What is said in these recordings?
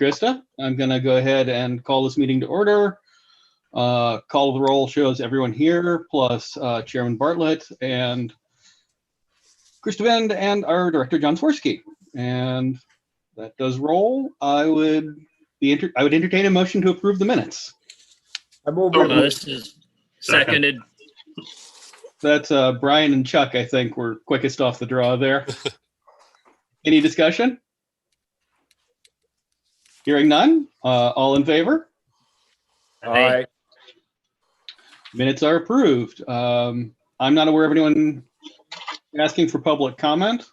Krista. I'm going to go ahead and call this meeting to order. Call of the roll shows everyone here, plus Chairman Bartlett and Krista Vend and our Director John Swirsky. And that does roll. I would entertain a motion to approve the minutes. I move This is seconded. That's Brian and Chuck, I think, were quickest off the draw there. Any discussion? Hearing none. All in favor? Aye. Minutes are approved. I'm not aware of anyone asking for public comment.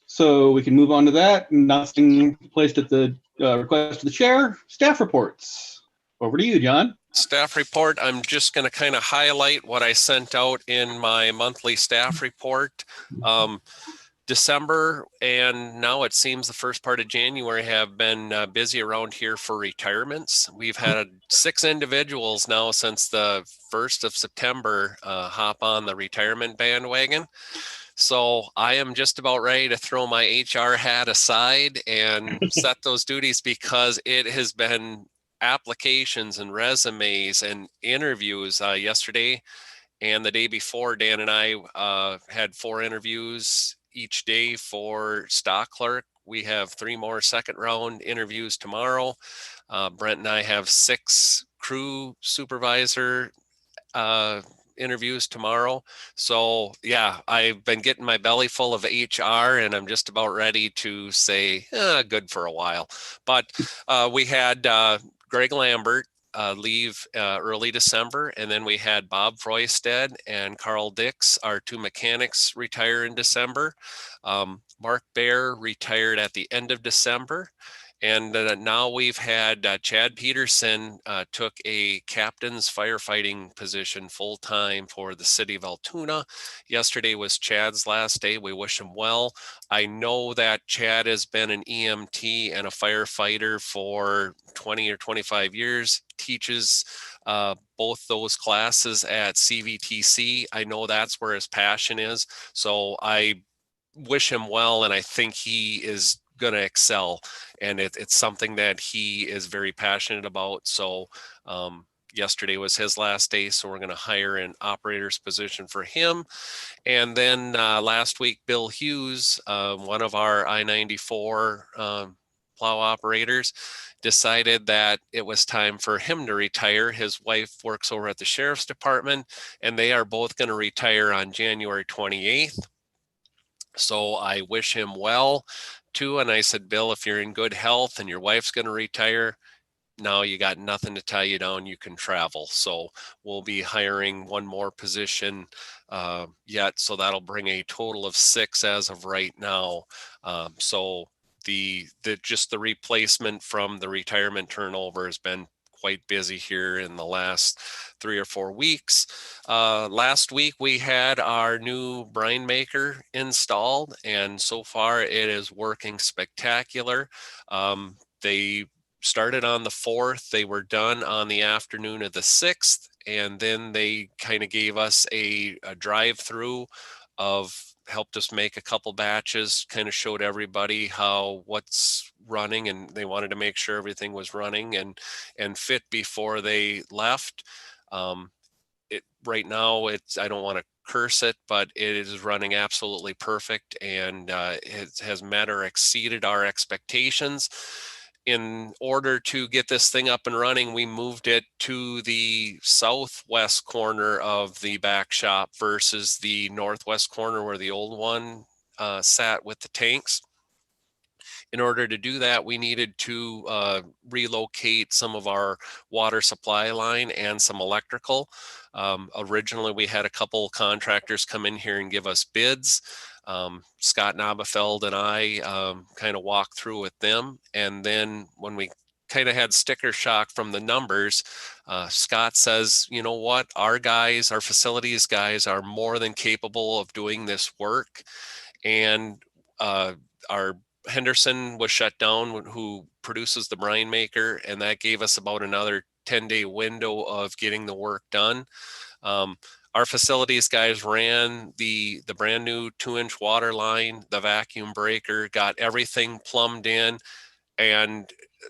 So we can move on to that. Nothing placed at the request of the chair. Staff reports. Over to you, John. Staff report, I'm just going to kind of highlight what I sent out in my monthly staff report. December and now it seems the first part of January have been busy around here for retirements. We've had 6 individuals now since the 1st of September hop on the retirement bandwagon. So I am just about ready to throw my HR hat aside and set those duties, because it has been applications and resumes and interviews. Yesterday and the day before, Dan and I had 4 interviews each day for stock clerk. We have 3 more second round interviews tomorrow. Brent and I have 6 crew supervisor interviews tomorrow. So yeah, I've been getting my belly full of HR and I'm just about ready to say good for a while. But we had Greg Lambert leave early December, and then we had Bob Froisted and Carl Dix, our 2 mechanics, retire in December. Mark Bear retired at the end of December. And now we've had Chad Peterson took a captain's firefighting position full-time for the city of Altoona. Yesterday was Chad's last day. We wish him well. I know that Chad has been an EMT and a firefighter for 20 or 25 years, teaches both those classes at CVTC. I know that's where his passion is. So I wish him well, and I think he is going to excel, and it's something that he is very passionate about. So yesterday was his last day, so we're going to hire an operator's position for him. And then last week, Bill Hughes, one of our I-94 plow operators, decided that it was time for him to retire. His wife works over at the sheriff's department, and they are both going to retire on January 28th. So I wish him well too. And I said, Bill, if you're in good health and your wife's going to retire, now you got nothing to tie you down, you can travel. So we'll be hiring 1 more position yet. So that'll bring a total of 6 as of right now. So just the replacement from the retirement turnover has been quite busy here in the last 3 or 4 weeks. Last week we had our new brine maker installed, and so far it is working spectacular. They started on the 4th. They were done on the afternoon of the 6th, and then they kind of gave us a drive-through of helped us make a couple batches, kind of showed everybody what's running, and they wanted to make sure everything was running and fit before they left. Right now, I don't want to curse it, but it is running absolutely perfect, and it has met or exceeded our expectations. In order to get this thing up and running, we moved it to the southwest corner of the back shop versus the northwest corner where the old one sat with the tanks. In order to do that, we needed to relocate some of our water supply line and some electrical. Originally, we had a couple contractors come in here and give us bids. Scott Nabefeld and I kind of walked through with them. And then when we kind of had sticker shock from the numbers, Scott says, you know what, our facilities guys are more than capable of doing this work. And our Henderson was shut down, who produces the brine maker, and that gave us about another 10-day window of getting the work done. Our facilities guys ran the brand new 2-inch water line, the vacuum breaker, got everything plumbed in, and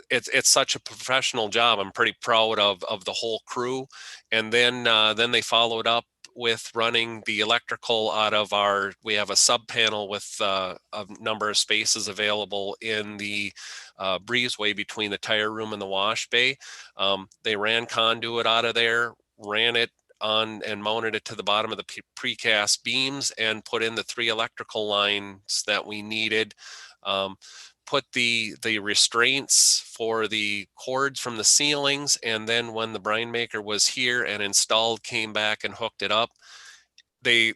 it's such a professional job. I'm pretty proud of the whole crew. And then they followed up with running the electrical out of we have a sub panel with a number of spaces available in the breezeway between the tire room and the wash bay. They ran conduit out of there, ran it on and mounted it to the bottom of the precast beams and put in the 3 electrical lines that we needed. Put the restraints for the cords from the ceilings, and then when the brine maker was here and installed, came back and hooked it up. They've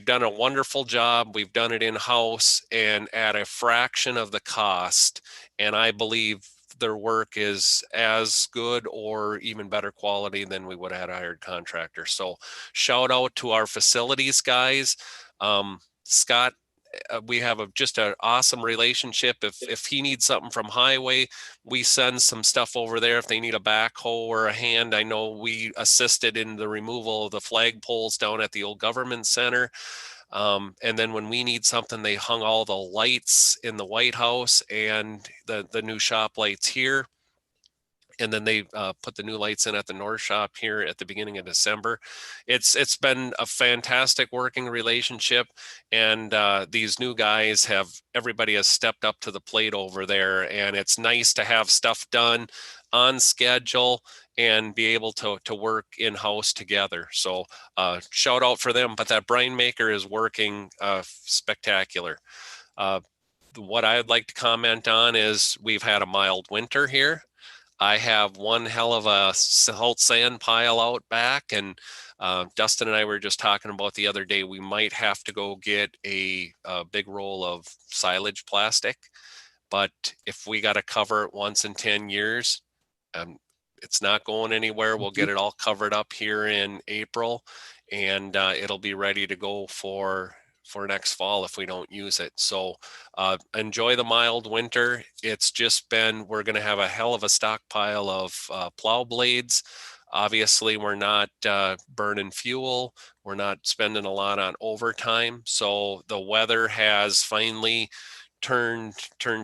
done a wonderful job. We've done it in-house and at a fraction of the cost, and I believe their work is as good or even better quality than we would have had a hired contractor. So shout out to our facilities guys. Scott, we have just an awesome relationship. If he needs something from highway, we send some stuff over there. If they need a backhoe or a hand, I know we assisted in the removal of the flag poles down at the old government center. And then when we need something, they hung all the lights in the White House and the new shop lights here. And then they put the new lights in at the North Shop here at the beginning of December. It's been a fantastic working relationship, and these new guys everybody has stepped up to the plate over there, and it's nice to have stuff done on schedule and be able to work in-house together. So shout out for them, but that brine maker is working spectacular. What I'd like to comment on is we've had a mild winter here. I have one hell of a salt sand pile out back, and Dustin and I were just talking about the other day, we might have to go get a big roll of silage plastic, but if we got to cover it once in 10 years, it's not going anywhere. We'll get it all covered up here in April, and it'll be ready to go for next fall if we don't use it. So enjoy the mild winter. It's just been, we're going to have a hell of a stockpile of plow blades. Obviously, we're not burning fuel. We're not spending a lot on overtime. So the weather has finally turned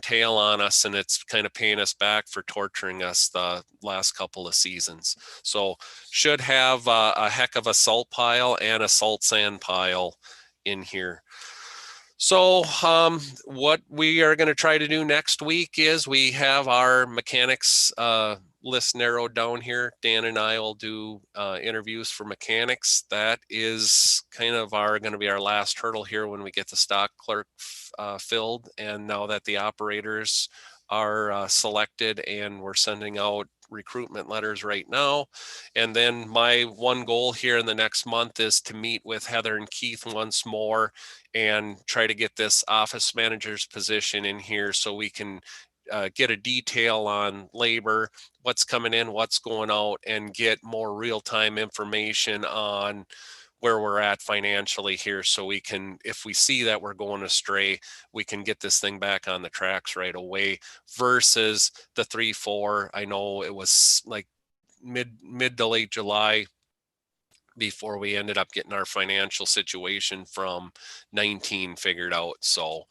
tail on us, and it's kind of paying us back for torturing us the last couple of seasons. So should have a heck of a salt pile and a salt sand pile in here. So what we are going to try to do next week is we have our mechanics list narrowed down here. Dan and I will do interviews for mechanics. That is kind of going to be our last hurdle here when we get the stock clerk filled. And now that the operators are selected and we're sending out recruitment letters right now. And then my one goal here in the next month is to meet with Heather and Keith once more and try to get this office manager's position in here so we can get a detail on labor, what's coming in, what's going out, and get more real-time information on where we're at financially here, so we can, if we see that we're going astray, we can get this thing back on the tracks right away versus the 3-4. I know it was like mid to late July before we ended up getting our financial situation from 19 figured out. So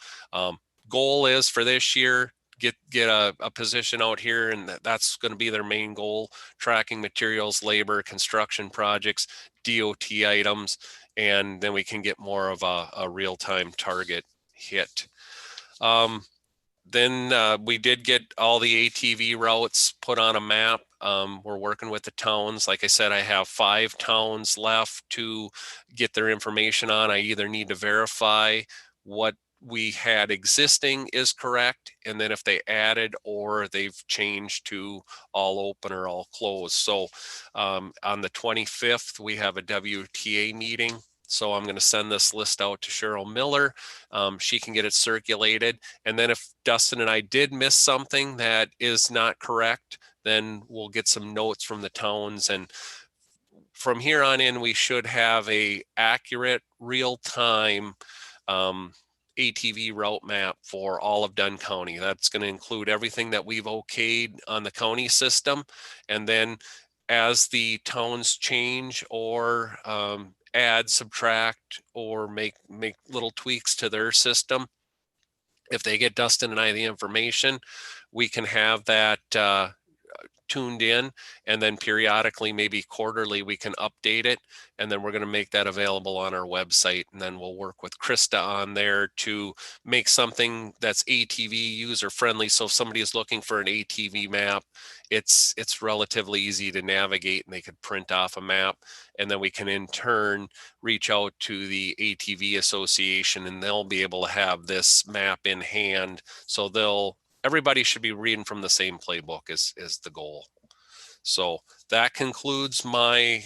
goal is for this year, get a position out here, and that's going to be their main goal: tracking materials, labor, construction projects, DOT items, and then we can get more of a real-time target hit. Then we did get all the ATV routes put on a map. We're working with the towns. Like I said, I have 5 towns left to get their information on. I either need to verify what we had existing is correct, and then if they added or they've changed to all open or all closed. So on the 25th, we have a WTA meeting. So I'm going to send this list out to Cheryl Miller. She can get it circulated. And then if Dustin and I did miss something that is not correct, then we'll get some notes from the towns. And from here on in, we should have a accurate, real-time ATV route map for all of Dunn County. That's going to include everything that we've okayed on the county system. And then as the towns change or add, subtract, or make little tweaks to their system, if they get Dustin and I the information, we can have that tuned in, and then periodically, maybe quarterly, we can update it, and then we're going to make that available on our website, and then we'll work with Krista on there to make something that's ATV user friendly. So if somebody is looking for an ATV map, it's relatively easy to navigate, and they could print off a map, and then we can in turn reach out to the ATV Association, and they'll be able to have this map in hand. So everybody should be reading from the same playbook is the goal. So that concludes my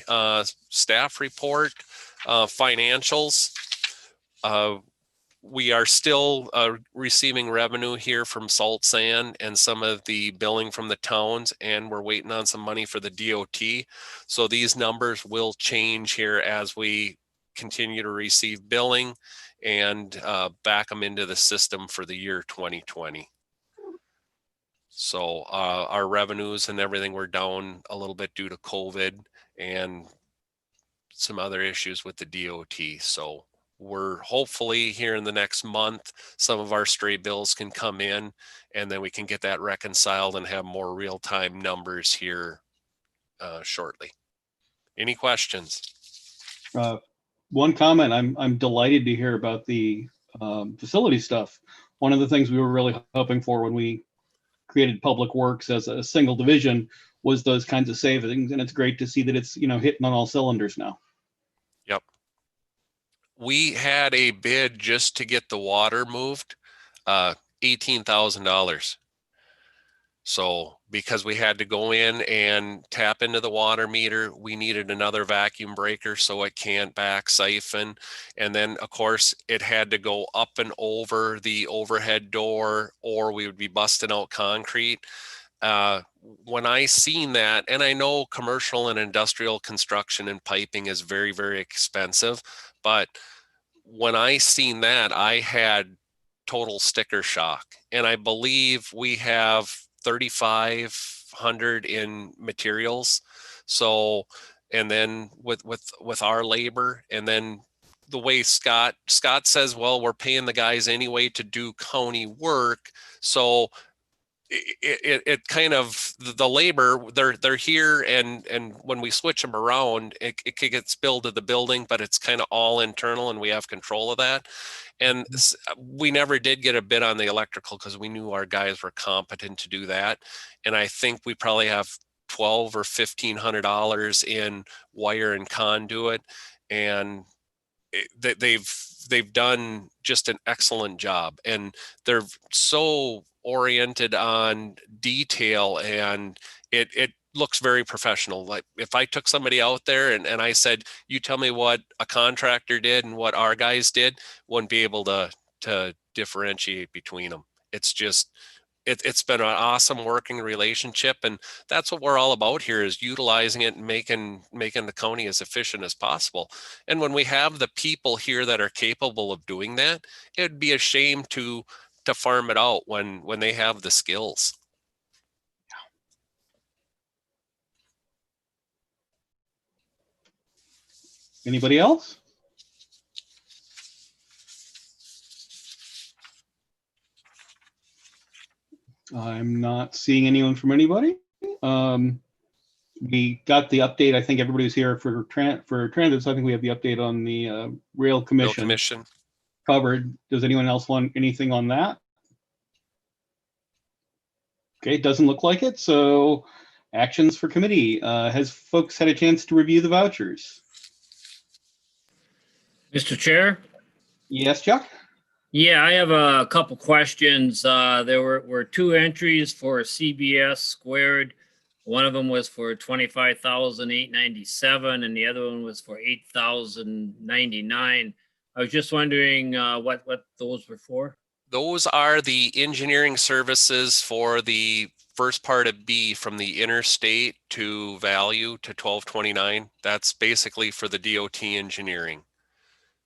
staff report. Financials. We are still receiving revenue here from salt sand and some of the billing from the towns, and we're waiting on some money for the DOT. So these numbers will change here as we continue to receive billing and back them into the system for the year 2020. So our revenues and everything were down a little bit due to COVID and some other issues with the DOT. So we're hopefully here in the next month, some of our stray bills can come in, and then we can get that reconciled and have more real-time numbers here shortly. Any questions? One comment, I'm delighted to hear about the facility stuff. One of the things we were really hoping for when we created Public Works as a single division was those kinds of savings, and it's great to see that it's hitting on all cylinders now. Yep. We had a bid just to get the water moved, $18,000. So because we had to go in and tap into the water meter, we needed another vacuum breaker so it can't back siphon. And then of course it had to go up and over the overhead door, or we would be busting out concrete. When I seen that, and I know commercial and industrial construction and piping is very, very expensive, but when I seen that, I had total sticker shock. And I believe we have 3,500 in materials. So, and then with our labor, and then the way Scott says, well, we're paying the guys anyway to do county work. So it kind of, the labor, they're here, and when we switch them around, it gets billed to the building, but it's kind of all internal, and we have control of that. And we never did get a bid on the electrical because we knew our guys were competent to do that. And I think we probably have $1,200 or $1,500 in wire and conduit, and they've done just an excellent job, and they're so oriented on detail, and it looks very professional. Like if I took somebody out there and I said, you tell me what a contractor did and what our guys did, wouldn't be able to differentiate between them. It's just, it's been an awesome working relationship, and that's what we're all about here, is utilizing it and making the county as efficient as possible. And when we have the people here that are capable of doing that, it'd be a shame to farm it out when they have the skills. Anybody else? I'm not seeing anyone from anybody. We got the update. I think everybody was here for transit, so I think we have the update on the rail commission covered. Does anyone else want anything on that? Okay, it doesn't look like it. So actions for committee. Has folks had a chance to review the vouchers? Mr. Chair? Yes, Chuck? Yeah, I have a couple questions. There were two entries for CBS squared. One of them was for $25,897, and the other one was for $8,099. I was just wondering what those were for. Those are the engineering services for the first part of B, from the interstate to Value to 1229. That's basically for the DOT engineering.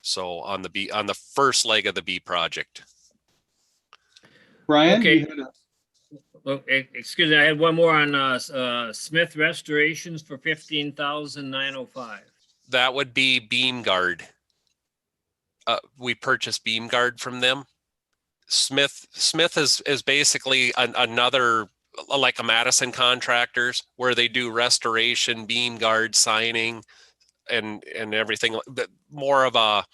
So on the first leg of the B project. Brian? Okay. Well, excuse me, I had one more on Smith Restorations for $15,905. That would be Beam Guard. We purchased Beam Guard from them. Smith is basically another, like a Madison Contractors, where they do restoration, beam guard signing, and everything. But more of a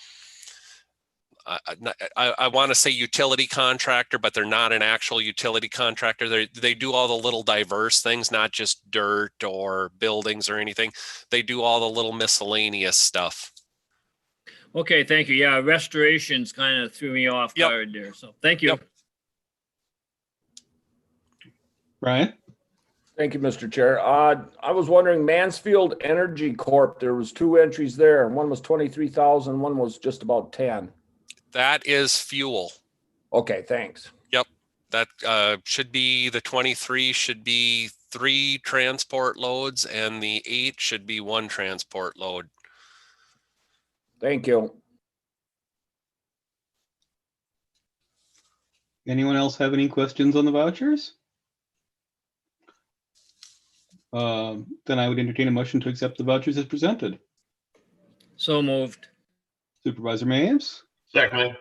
I want to say utility contractor, but they're not an actual utility contractor. They do all the little diverse things, not just dirt or buildings or anything. They do all the little miscellaneous stuff. Okay, thank you. Yeah, restorations kind of threw me off Yep. guard there. So thank you. Yep. Brian? Thank you, Mr. Chair. I was wondering, Mansfield Energy Corp., there was 2 entries there. One was 23,000, one was just about 10. That is fuel. Okay, thanks. Yep. That should be, the 23 should be 3 transport loads, and the 8 should be 1 transport load. Thank you. Anyone else have any questions on the vouchers? Then I would entertain a motion to accept the vouchers as presented. So moved. Supervisor Maves, Second.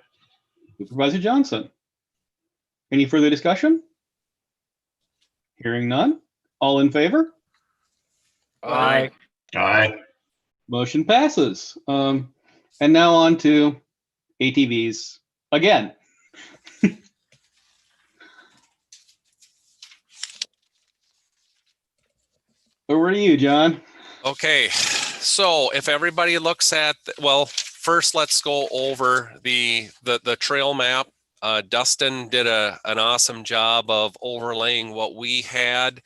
Supervisor Johnson. Any further discussion? Hearing none. All in favor? Aye. Aye. Motion passes. And now on to ATVs again. Over to you, John. Okay, so if everybody looks at, well, first let's go over the trail map. Dustin did an awesome job of overlaying what we had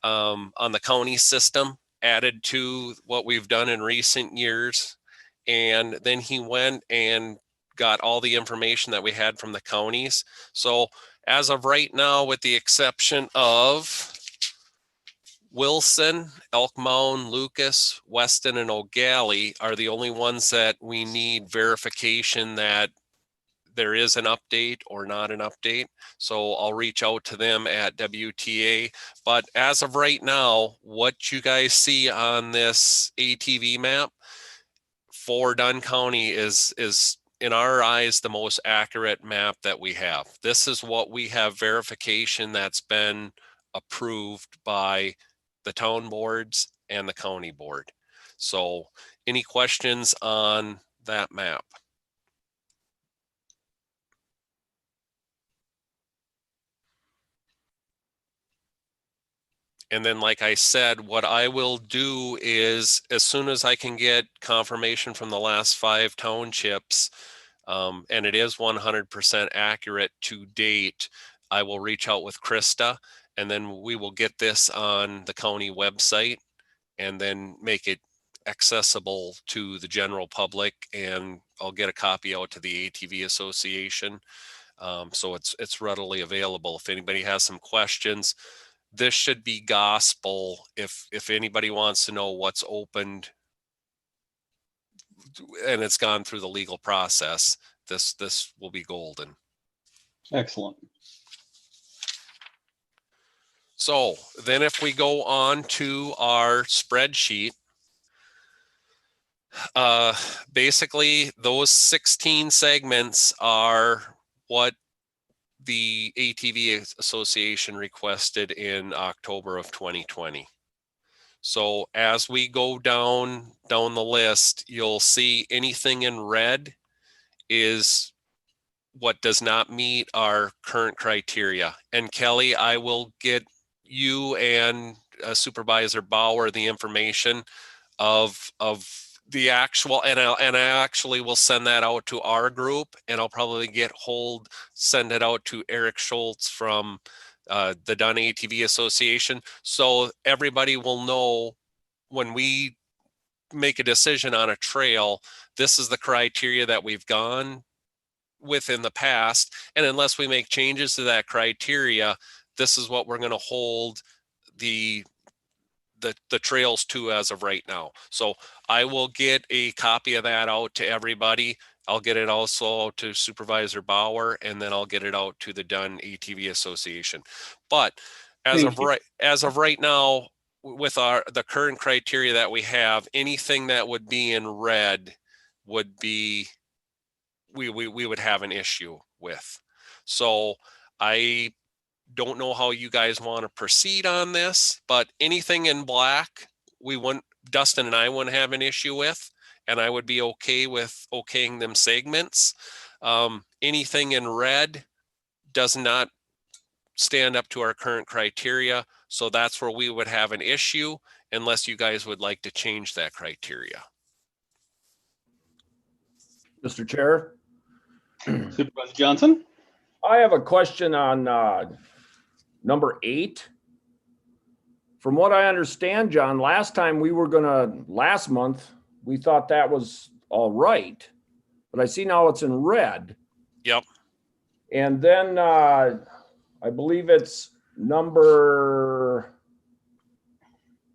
on the county system, added to what we've done in recent years. And then he went and got all the information that we had from the counties. So as of right now, with the exception of Wilson, Elk Mound, Lucas, Weston, and O'Galley are the only ones that we need verification that there is an update or not an update. So I'll reach out to them at WTA. But as of right now, what you guys see on this ATV map for Dunn County is in our eyes the most accurate map that we have. This is what we have verification that's been approved by the town boards and the county board. So any questions on that map? And then, like I said, what I will do is, as soon as I can get confirmation from the last 5 townships, and it is 100% accurate to date, I will reach out with Krista, and then we will get this on the county website and then make it accessible to the general public. And I'll get a copy out to the ATV Association. So it's readily available. If anybody has some questions, this should be gospel. If anybody wants to know what's opened and it's gone through the legal process, this will be golden. Excellent. So then if we go on to our spreadsheet, basically those 16 segments are what the ATV Association requested in October of 2020. So as we go down the list, you'll see anything in red is what does not meet our current criteria. And Kelly, I will get you and Supervisor Bauer the information of the actual, and I actually will send that out to our group, and I'll probably send it out to Eric Schultz from the Dunn ATV Association, so everybody will know when we make a decision on a trail, this is the criteria that we've gone with in the past, and unless we make changes to that criteria, this is what we're going to hold the trails to as of right now. So I will get a copy of that out to everybody. I'll get it also to Supervisor Bauer, and then I'll get it out to the Dunn ATV Association. But as of right now, with the current criteria that we have, anything that would be in red would be we would have an issue with. So I don't know how you guys want to proceed on this, but anything in black, Dustin and I wouldn't have an issue with, and I would be okay with okaying them segments. Anything in red does not stand up to our current criteria. So that's where we would have an issue unless you guys would like to change that criteria. Mr. Chair, Supervisor Johnson? I have a question on number 8. From what I understand, John, last month, we thought that was all right, but I see now it's in red. Yep. And then I believe it's number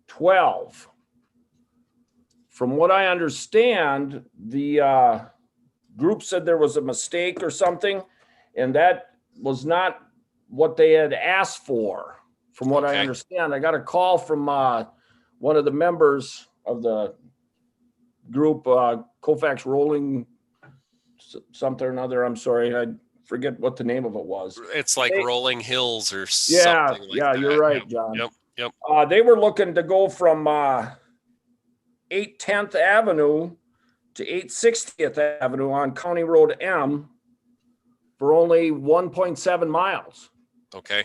12. From what I understand, the group said there was a mistake or something, and that was not what they had asked for. From what I Okay. understand, I got a call from one of the members of the group, Colfax Rolling something or another. I'm sorry, I forget what the name of it was. It's like Rolling Hills or Yeah, something like that. you're right, John. Yep. They were looking to go from 810th Avenue to 860th Avenue on County Road M for only 1.7 miles. Okay.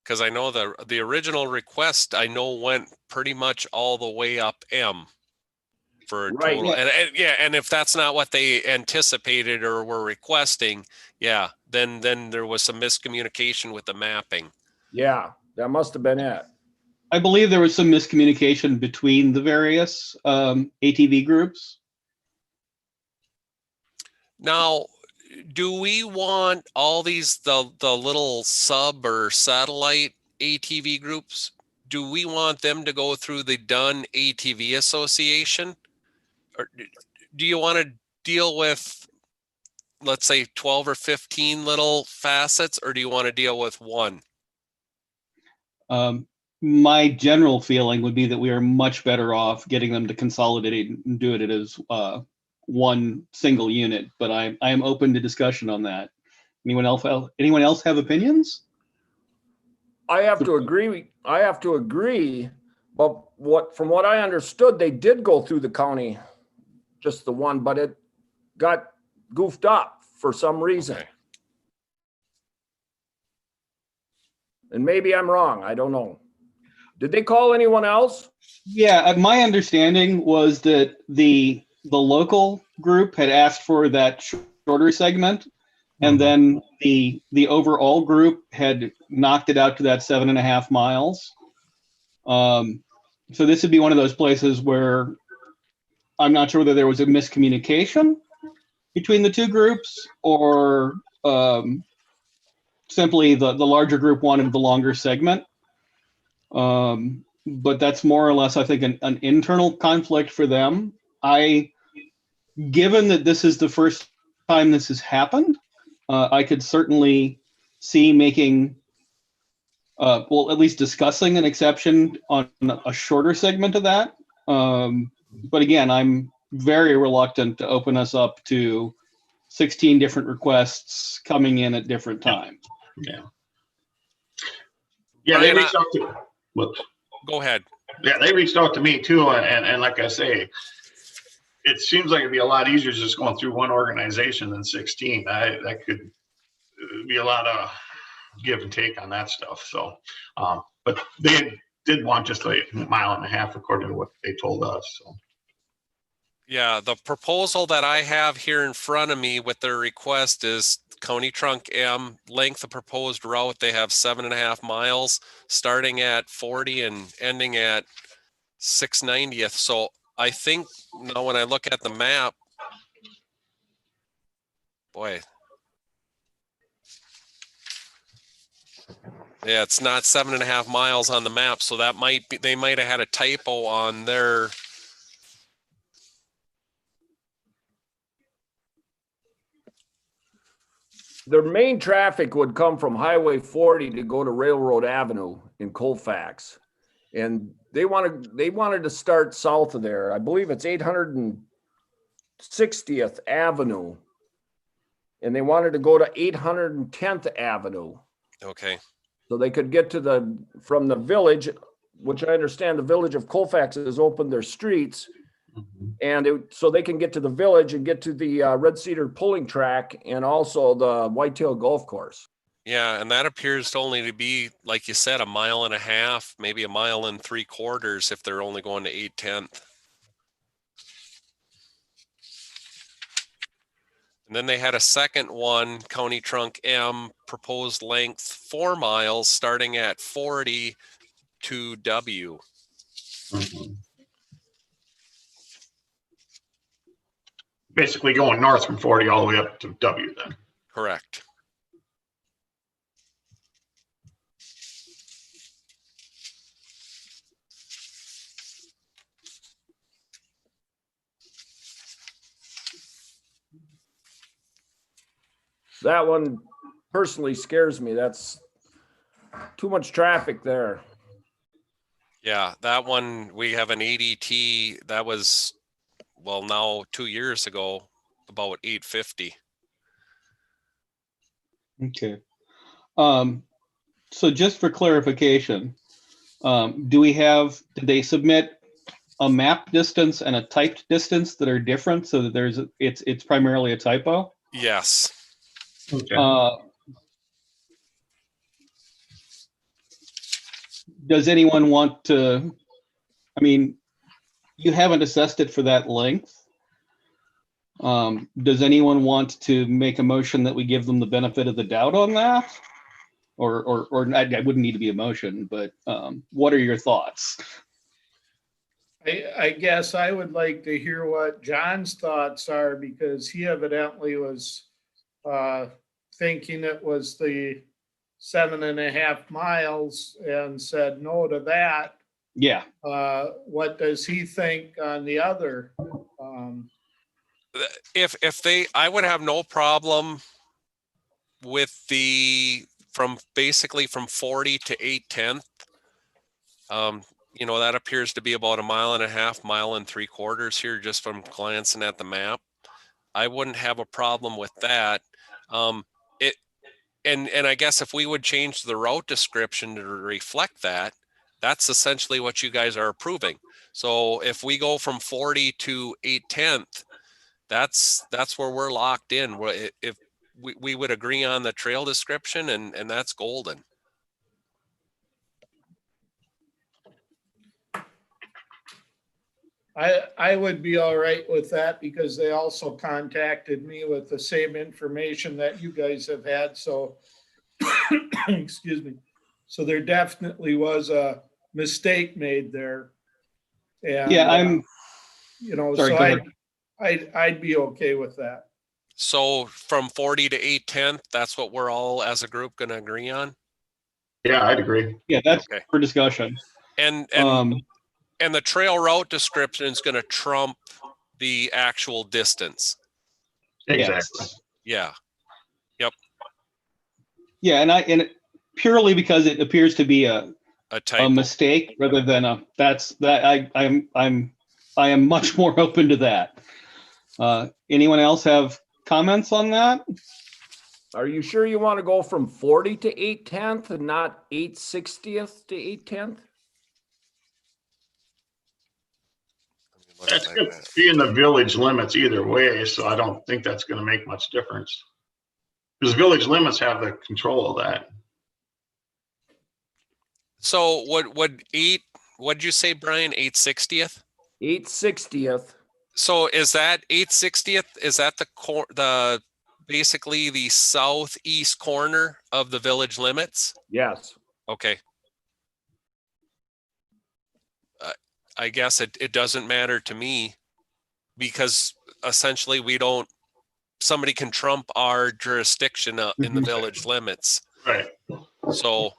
Because I know the original request went pretty much all the way up M for a Right. total. And if that's not what they anticipated or were requesting, then there was some miscommunication with the mapping. Yeah, that must have been it. I believe there was some miscommunication between the various ATV groups. Now, do we want all these the little sub or satellite ATV groups? Do we want them to go through the Dunn ATV Association? Or do you want to deal with, let's say, 12 or 15 little facets, or do you want to deal with one? My general feeling would be that we are much better off getting them to consolidate and do it as one single unit, but I am open to discussion on that. Anyone else have opinions? I have to agree. But from what I understood, they did go through the county, just the one, but it got goofed up for some reason. Okay. And maybe I'm wrong. I don't know. Did they call anyone else? Yeah, my understanding was that the local group had asked for that shorter segment, and then the overall group had knocked it out to that 7.5 miles. So this would be one of those places where I'm not sure whether there was a miscommunication between the two groups, or simply the larger group wanted the longer segment. But that's more or less, I think, an internal conflict for them. Given that this is the first time this has happened, I could certainly see making, at least discussing an exception on a shorter segment of that. But again, I'm very reluctant to open us up to 16 different requests coming in at different times. Yeah, they reached out to. Whoops. Go ahead. Yeah, they reached out to me too, and like I say, it seems like it'd be a lot easier just going through one organization than 16. That could be a lot of give and take on that stuff. So, but they did want just a 1.5 miles according to what they told us. So. Yeah, the proposal that I have here in front of me with their request is County Trunk M, length of proposed route. They have 7.5 miles, starting at 40 and ending at 690th. So I think now when I look at the map, boy, yeah, it's not 7.5 miles on the map. So that might be, they might have had a typo on their. Their main traffic would come from Highway 40 to go to Railroad Avenue in Colfax. And they wanted to start south of there. I believe it's 860th Avenue and they wanted to go to 810th Avenue. Okay. So they could get to from the village, which I understand the village of Colfax has opened their streets. And so they can get to the village and get to the Red Cedar pulling track and also the Whitetail Golf Course. Yeah, and that appears to only to be, like you said, 1.5 miles, maybe 1 3/4 miles if they're only going to 8/10. And then they had a second one, County Trunk M, proposed length 4 miles, starting at 40 to W. Basically going north from 40 all the way up to W then. Correct. That one personally scares me. That's too much traffic there. Yeah, that one, we have an ADT that was, well, now 2 years ago, about 850. Okay. So just for clarification, did they submit a map distance and a typed distance that are different so that it's primarily a typo? Yes. Okay. Does anyone want to, I mean, you haven't assessed it for that length. Does anyone want to make a motion that we give them the benefit of the doubt on that? Or I wouldn't need to be a motion, but what are your thoughts? I guess I would like to hear what John's thoughts are, because he evidently was thinking it was the 7.5 miles and said no to that. Yeah. What does he think on the other? If they, I would have no problem with from 40 to 8/10. You know, that appears to be about 1.5 miles, 1 3/4 here, just from glancing at the map. I wouldn't have a problem with that. And I guess if we would change the route description to reflect that, that's essentially what you guys are approving. So if we go from 40 to 8/10, that's where we're locked in. If we would agree on the trail description, and that's golden. I would be all right with that, because they also contacted me with the same information that you guys have had. So, excuse me. So there definitely was a mistake made there. And, Yeah, sorry, so I'd be okay with that. So from 40 to 8/10, that's what we're all as a group going to agree on. Yeah, I'd agree. Yeah, that's Okay. for discussion. And the trail route description is going to trump the actual distance. Exactly. Yes. Yeah. Yep. Yeah, and purely because it appears to be a typo. mistake rather than I am much more open to that. Anyone else have comments on that? Are you sure you want to go from 40 to 8/10 and not 8/60th to 8/10? That's going to be in the village limits either way, so I don't think that's going to make much difference. Because village limits have the control of that. So what'd you say, Brian? 8/60th? 8/60th. So is that 8/60th? Is that the basically the southeast corner of the village limits? Yes. Okay. I guess it doesn't matter to me, because essentially somebody can trump our jurisdiction in the village limits. Right. So.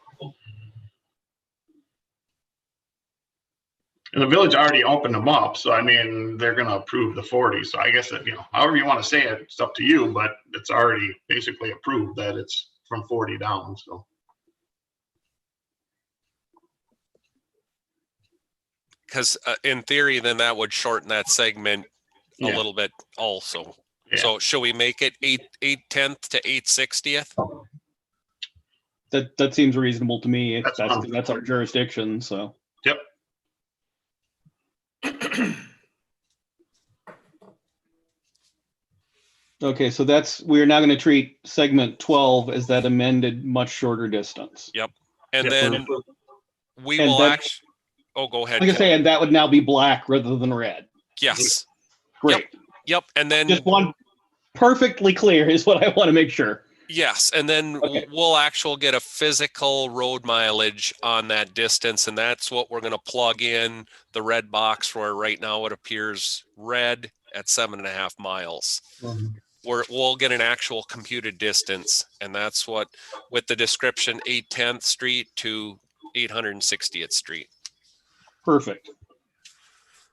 And the village already opened them up, so I mean, they're going to approve the 40. So I guess that, however you want to say it, it's up to you, but it's already basically approved that it's from 40 down. So. Because in theory, then that would shorten that segment a little bit also. Yeah. So should we make it 8/10 to 8/60th? That seems reasonable to me. That's That's fine. that's our jurisdiction. So Yep. okay, so we're now going to treat segment 12 as that amended much shorter distance. Yep. And Yep. then we And will that- actually, oh, go ahead. Like I Ken. say, and that would now be black rather than red. Yes. Great. Yep. And then Just one perfectly clear is what I want to make sure. yes, and then Okay. we'll actually get a physical road mileage on that distance, and that's what we're going to plug in the red box where right now it appears red at 7.5 miles. We'll get an actual computed distance, and that's what with the description 810th Street to 860th Street. Perfect.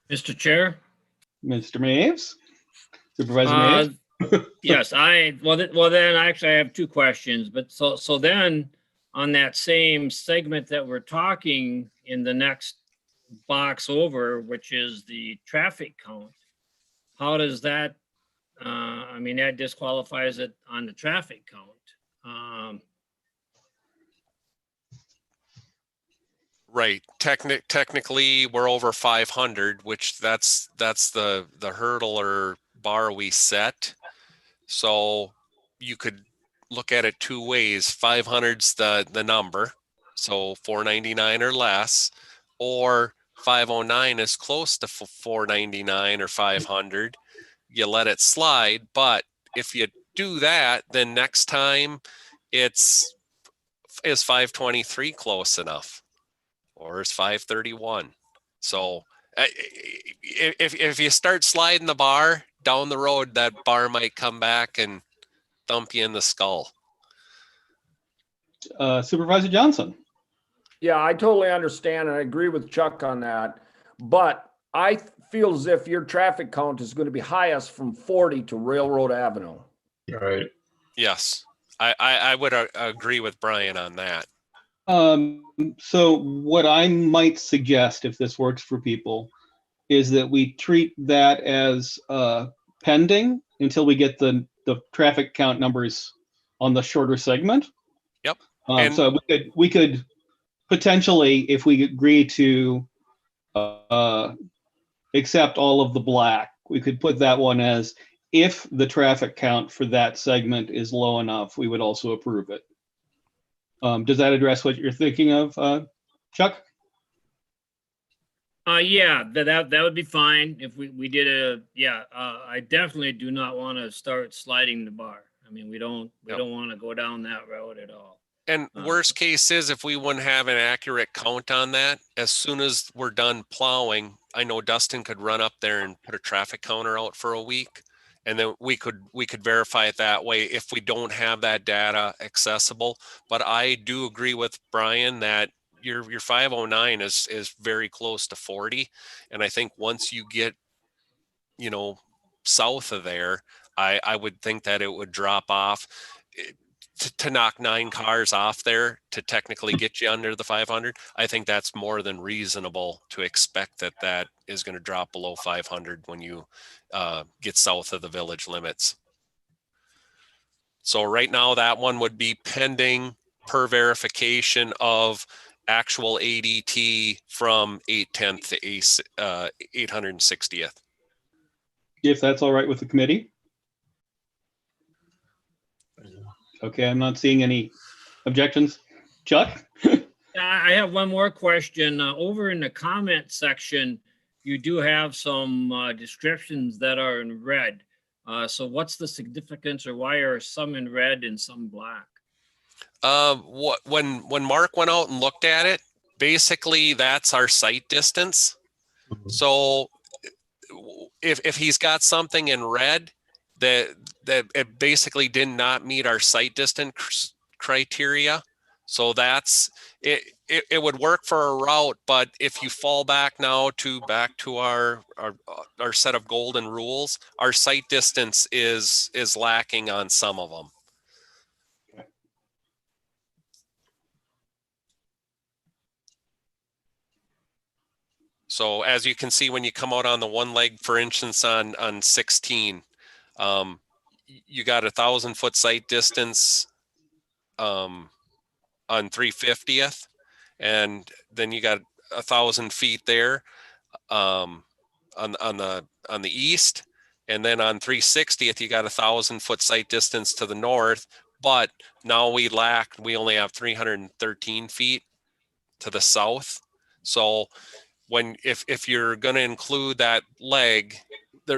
Mr. Chair? Mr. Maves? Supervisor Uh, Maves? Yes, then actually I have two questions, but so then on that same segment that we're talking in the next box over, which is the traffic count, how does that, I mean, that disqualifies it on the traffic count. Right. Technically, we're over 500, which that's the hurdle or bar we set. So you could look at it two ways. 500's the number, so 499 or less, or 509 is close to 499 or 500. You let it slide, but if you do that, then next time is 523 close enough, or is 531? So if you start sliding the bar down the road, that bar might come back and thump you in the skull. Supervisor Johnson? Yeah, I totally understand and I agree with Chuck on that. But I feel as if your traffic count is going to be highest from 40 to Railroad Avenue. Right. Yes, I would agree with Brian on that. So what I might suggest, if this works for people, is that we treat that as pending until we get the traffic count numbers on the shorter segment. Yep. And so we could potentially, if we agree to accept all of the black, we could put that one as if the traffic count for that segment is low enough, we would also approve it. Does that address what you're thinking of, Chuck? Yeah, that would be fine if we did I definitely do not want to start sliding the bar. I mean, we don't want to go down that road at all. And worst case is if we wouldn't have an accurate count on that, as soon as we're done plowing, I know Dustin could run up there and put a traffic counter out for a week. And then we could verify it that way if we don't have that data accessible. But I do agree with Brian that your 509 is very close to 40. And I think once you get, south of there, I would think that it would drop off. To knock 9 cars off there to technically get you under the 500, I think that's more than reasonable to expect that is going to drop below 500 when you get south of the village limits. So right now that one would be pending per verification of actual ADT from 810th to 860th. If that's all right with the committee? Okay, I'm not seeing any objections. Chuck? I have one more question. Over in the comment section, you do have some descriptions that are in red. So what's the significance, or why are some in red and some black? When Mark went out and looked at it, basically that's our sight distance. So if he's got something in red that it basically did not meet our sight distance criteria, so that's it. It would work for a route, but if you fall back to our set of golden rules, our sight distance is lacking on some of them. So as you can see, when you come out on the one leg, for instance, on 16, you got 1,000-foot sight distance on 350th, and then you got 1,000 feet there on the east, and then on 360th you got 1,000-foot sight distance to the north. But now we only have 313 feet to the south. So if you're going to include that leg,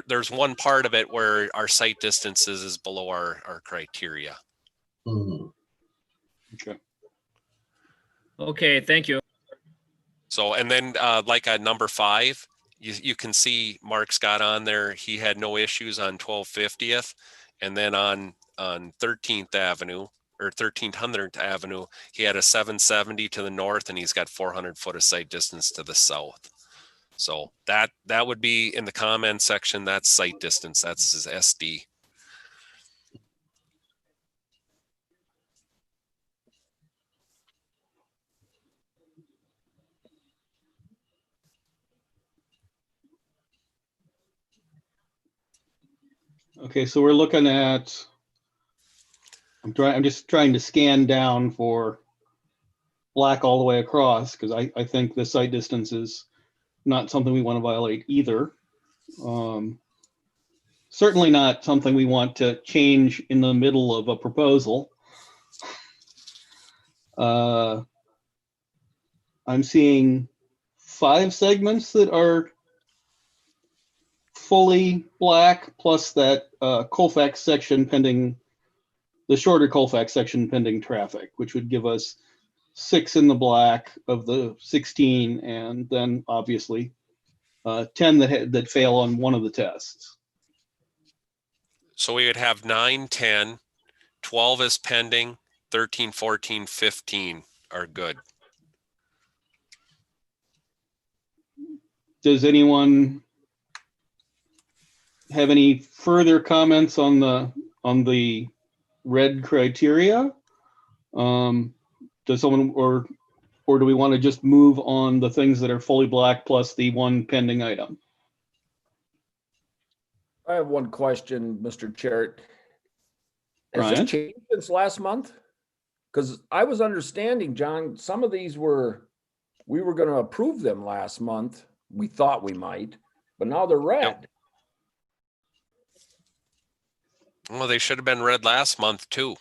there's one part of it where our sight distances is below our criteria. Okay. Okay, thank you. So, and then like at number 5, you can see Mark's got on there, he had no issues on 1250th. And then on 13th Avenue or 1300th Avenue, he had a 770 to the north, and he's got 400 foot of sight distance to the south. So that would be in the comment section. That's sight distance. That's his SD. Okay, so we're looking at, I'm just trying to scan down for black all the way across, because I think the sight distance is not something we want to violate either. Certainly not something we want to change in the middle of a proposal. I'm seeing 5 segments that are fully black, plus that Colfax section pending, the shorter Colfax section pending traffic, which would give us 6 in the black of the 16, and then obviously 10 that fail on one of the tests. So we would have 9, 10, 12 is pending, 13, 14, 15 are good. Does anyone have any further comments on the red criteria? Does someone, or do we want to just move on the things that are fully black plus the one pending item? I have one question, Mr. Chair. Has Brian? this changed since last month? Because I was understanding, John, some of these we were going to approve them last month. We thought we might, but now they're red. Yep. Well, they should have been red last month too.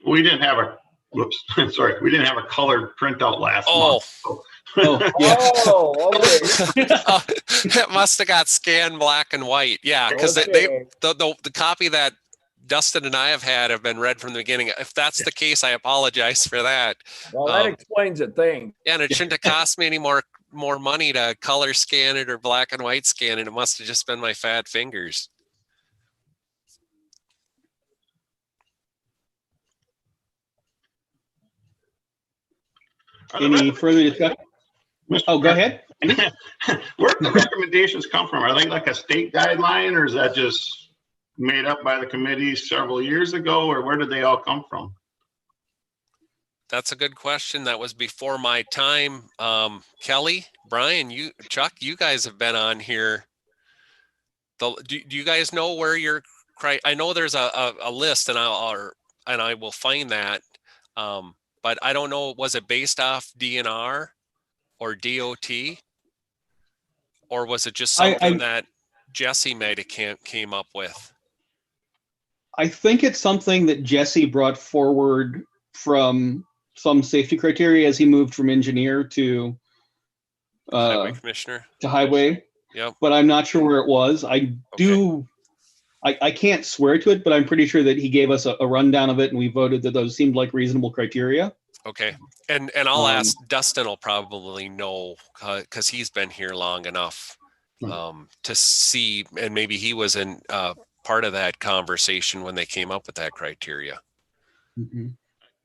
We didn't have a, whoops, sorry, we didn't have a colored printout last Oh. month. Oh, yeah. Oh, okay. It must have got scanned black and white. Yeah, because Okay. the copy that Dustin and I have been read from the beginning. If that's the case, I apologize for that. Well, that explains it. Thanks. Yeah, and it shouldn't have cost me any more money to color scan it or black and white scan it. It must have just been my fat fingers. Any further discussion? Oh, go ahead. Where do the recommendations come from? Are they like a state guideline, or is that just made up by the committee several years ago, or where did they all come from? That's a good question. That was before my time. Kelly, Brian, Chuck, you guys have been on here. Do you guys know where your, I know there's a list, and I will find that. But I don't know, was it based off DNR or DOT? Or was it just something that Jesse might have came up with? I think it's something that Jesse brought forward from some safety criteria as he moved from engineer to Highway commissioner. To highway. Yep. But I'm not sure where it was. I can't swear to it, but I'm pretty sure that he gave us a rundown of it, and we voted that those seemed like reasonable criteria. Okay. And I'll ask, Dustin will probably know, because he's been here long enough to see, and maybe he was in part of that conversation when they came up with that criteria. Mm-hmm.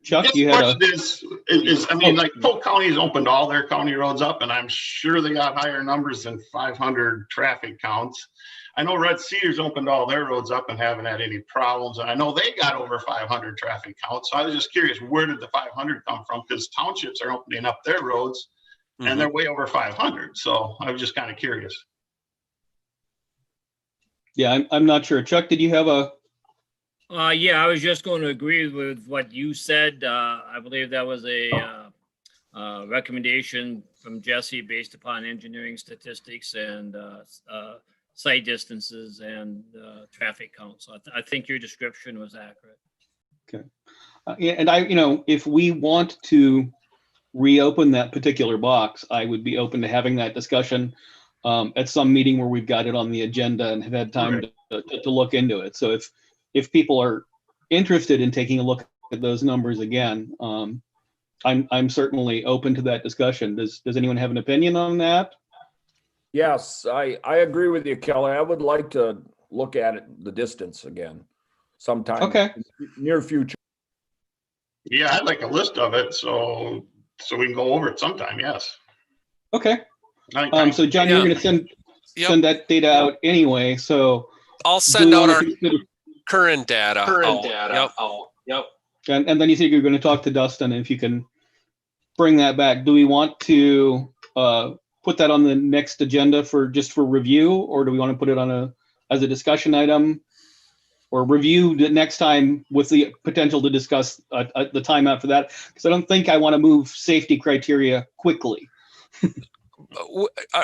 Chuck, you had I mean, like Polk County's opened all their county roads up, and I'm sure they got higher numbers than 500 traffic counts. I know Red Cedar's opened all their roads up and haven't had any problems. And I know they got over 500 traffic counts. So I was just curious, where did the 500 come from? Because townships are opening up their roads and they're way over 500. So I was just kind of curious. Yeah, I'm not sure. Chuck, did you have a Yeah, I was just going to agree with what you said. I believe that was a recommendation from Jesse based upon engineering statistics and site distances and traffic counts. So I think your description was accurate. Okay. Yeah, and if we want to reopen that particular box, I would be open to having that discussion at some meeting where we've got it on the agenda and have had time to look into it. So if people are interested in taking a look at those numbers again, I'm certainly open to that discussion. Does anyone have an opinion on that? Yes, I agree with you, Kelly. I would like to look at it, the distance again sometime. Okay. In the near future. Yeah, I'd like a list of it so we can go over it sometime. Yes. Okay. I think So John, you're going to send that data out anyway. So I'll do send we out wanna our consider- current data. Yep. and then you said you're going to talk to Dustin if you can bring that back. Do we want to put that on the next agenda for review, or do we want to put it on as a discussion item, or review the next time with the potential to discuss the time after that? Because I don't think I want to move safety criteria quickly.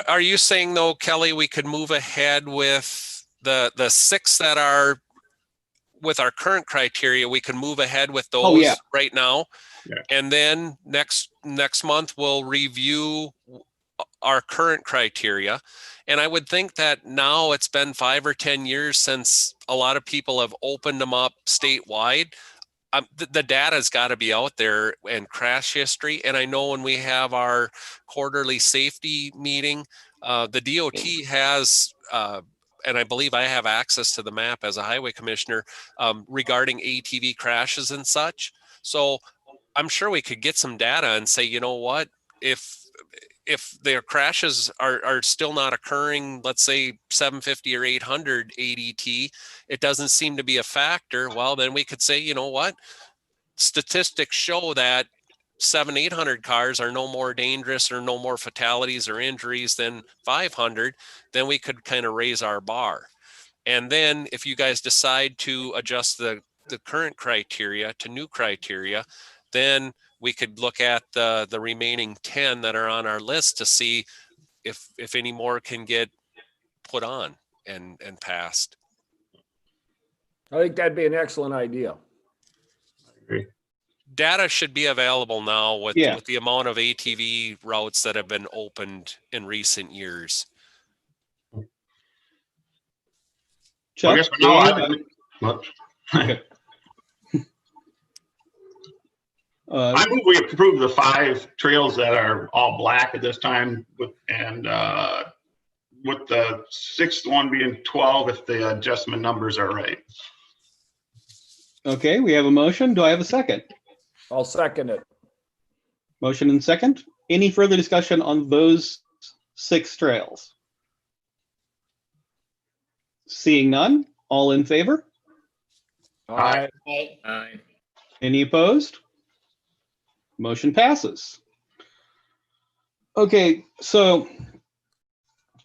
Are you saying though, Kelly, we could move ahead with the 6 that are with our current criteria? We can move ahead with those right now. Yeah. And then next month we'll review our current criteria. And I would think that now it's been 5 or 10 years since a lot of people have opened them up statewide. The data's got to be out there, and crash history. And I know when we have our quarterly safety meeting, the DOT has, and I believe I have access to the map as a highway commissioner regarding ATV crashes and such. So I'm sure we could get some data and say, you know what, if their crashes are still not occurring, let's say 750 or 800 ADT, it doesn't seem to be a factor. Well, then we could say, you know what, statistics show that 800 cars are no more dangerous or no more fatalities or injuries than 500. Then we could kind of raise our bar. And then if you guys decide to adjust the current criteria to new criteria, then we could look at the remaining 10 that are on our list to see if any more can get put on and passed. I think that'd be an excellent idea. I agree. Data should be available now with the amount of ATV routes that have been opened in recent years. Chuck, I guess for now, Okay. I move we approve the 5 trails that are all black at this time, with the 6th one being 12 if the adjustment numbers are right. Okay, we have a motion. Do I have a second? I'll second it. Motion and second. Any further discussion on those 6 trails? Seeing none, all in favor? Aye. Aye. Any opposed? Motion passes. Okay, so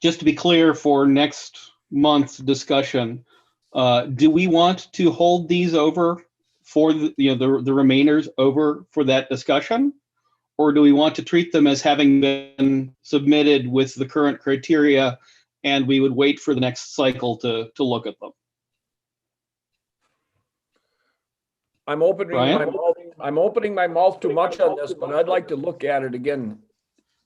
just to be clear for next month's discussion, do we want to hold these over for the remainers over for that discussion? Or do we want to treat them as having been submitted with the current criteria and we would wait for the next cycle to look at them? I'm opening my mouth too much on this, but I'd like to look at it again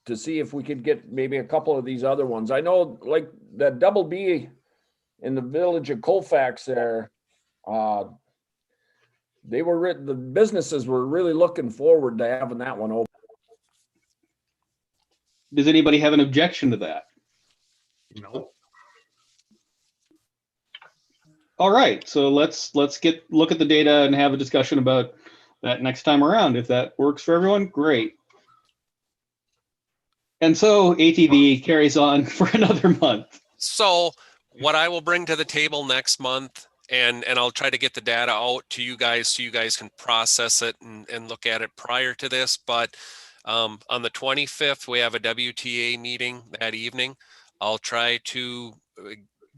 to see if we could get maybe a couple of these other ones. I know like that double B in the village of Colfax there, the businesses were really looking forward to having that one open. Does anybody have an objection to that? No. All right, so let's look at the data and have a discussion about that next time around. If that works for everyone, great. And so ATV carries on for another month. So what I will bring to the table next month, and I'll try to get the data out to you guys so you guys can process it and look at it prior to this. But on the 25th, we have a WTA meeting that evening. I'll try to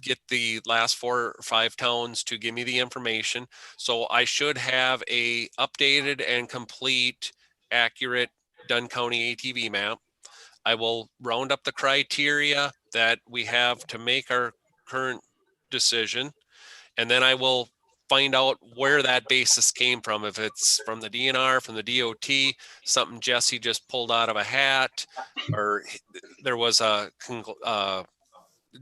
get the last 4 or 5 towns to give me the information. So I should have a updated and complete, accurate Dunn County ATV map. I will round up the criteria that we have to make our current decision. And then I will find out where that basis came from. If it's from the DNR, from the DOT, something Jesse just pulled out of a hat, or there was a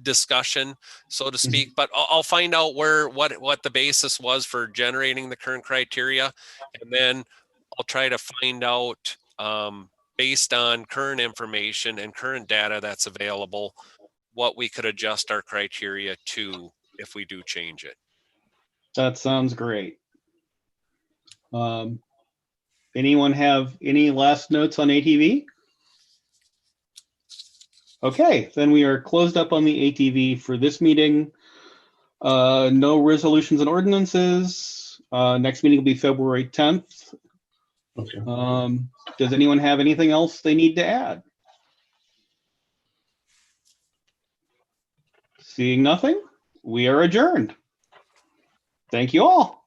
discussion, so to speak. But I'll find out what the basis was for generating the current criteria, and then I'll try to find out, based on current information and current data that's available, what we could adjust our criteria to if we do change it. That sounds great. Anyone have any last notes on ATV? Okay, then we are closed up on the ATV for this meeting. No resolutions and ordinances. Next meeting will be February 10th. Okay. Does anyone have anything else they need to add? Seeing nothing, we are adjourned. Thank you all.